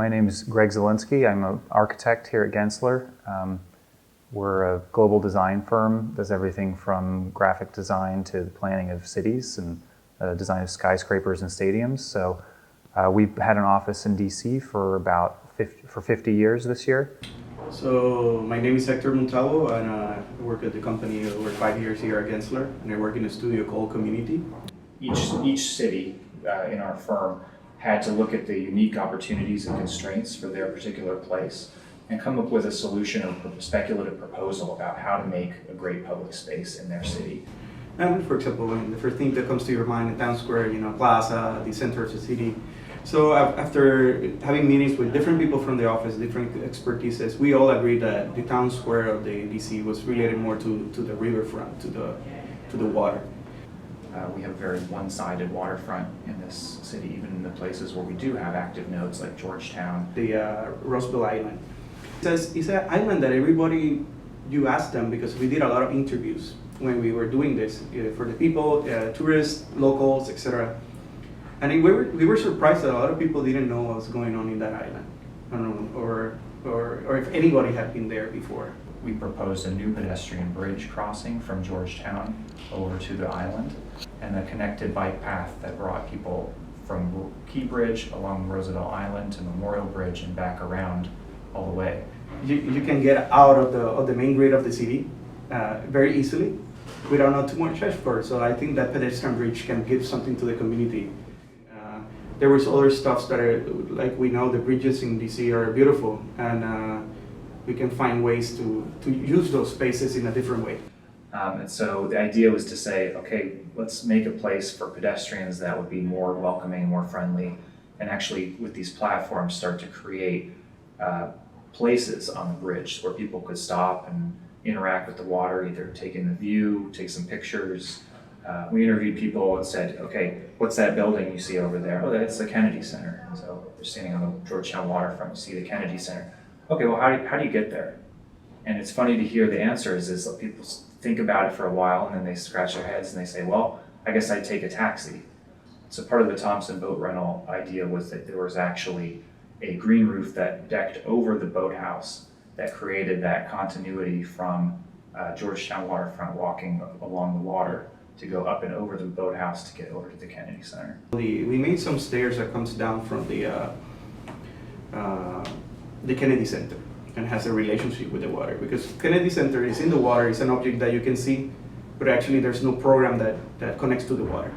my name is Greg Zielinski. I'm an architect here at Gensler. We're a global design firm, does everything from graphic design to the planning of cities and design of skyscrapers and stadiums. So we've had an office in DC for about 50 years this year. So my name is Hector Montalvo, and I work at the company over 5 years here at Gensler, and I work in a studio called Community. Each city in our firm had to look at the unique opportunities and constraints for their particular place and come up with a solution or a speculative proposal about how to make a great public space in their city. And for example, the first thing that comes to your mind in town square, plaza, the center of the city. So after having meetings with different people from the office, different expertises, we all agreed that the town square of the DC was related more to the riverfront, to the water. We have a very one-sided waterfront in this city, even in the places where we do have active nodes like Georgetown. The Roseville Island. It's an island that everybody, you ask them, because we did a lot of interviews when we were doing this for the people, tourists, locals, etc. And we were surprised that a lot of people didn't know what was going on in that island, I don't know, or if anybody had been there before. We proposed a new pedestrian bridge crossing from Georgetown over to the island, and a connected bike path that brought people from Key Bridge along Roosevelt Island to Memorial Bridge and back around all the way. You can get out of the main grid of the city very easily without not too much effort. So I think that pedestrian bridge can give something to the community. There was other stuff that are, like we know the bridges in DC are beautiful, and we can find ways to use those spaces in a different way. And so the idea was to say, okay, let's make a place for pedestrians that would be more welcoming, more friendly, and actually with these platforms start to create places on the bridge where people could stop and interact with the water, either take in the view, take some pictures. We interviewed people and said, okay, what's that building you see over there? Oh, that's the Kennedy Center. So they're standing on the Georgetown Waterfront, you see the Kennedy Center. Okay, well, how do you get there? And it's funny to hear the answers is that people think about it for a while and then they scratch their heads and they say, well, I guess I'd take a taxi. So part of the Thompson boat rental idea was that there was actually a green roof that decked over the boathouse that created that continuity from Georgetown Waterfront walking along the water to go up and over the boathouse to get over to the Kennedy Center. We made some stairs that comes down from the Kennedy Center and has a relationship with the water, because Kennedy Center is in the water, it's an object that you can see, but actually there's no program that connects to the water.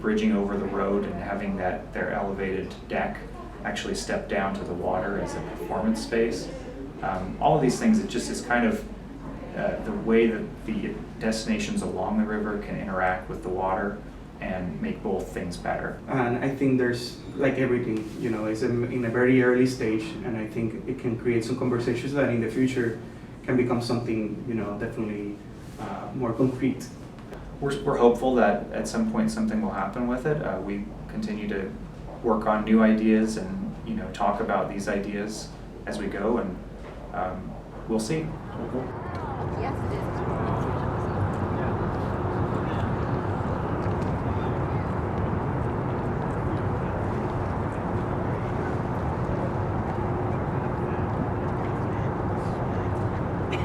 Bridging over the road and having their elevated deck actually step down to the water as a performance space. All of these things, it just is kind of the way that the destinations along the river can interact with the water and make both things better. And I think there's, like everything, it's in a very early stage, and I think it can create some conversations that in the future can become something, definitely more concrete. We're hopeful that at some point something will happen with it. We continue to work on new ideas and talk about these ideas as we go, and we'll see. Yes, it is.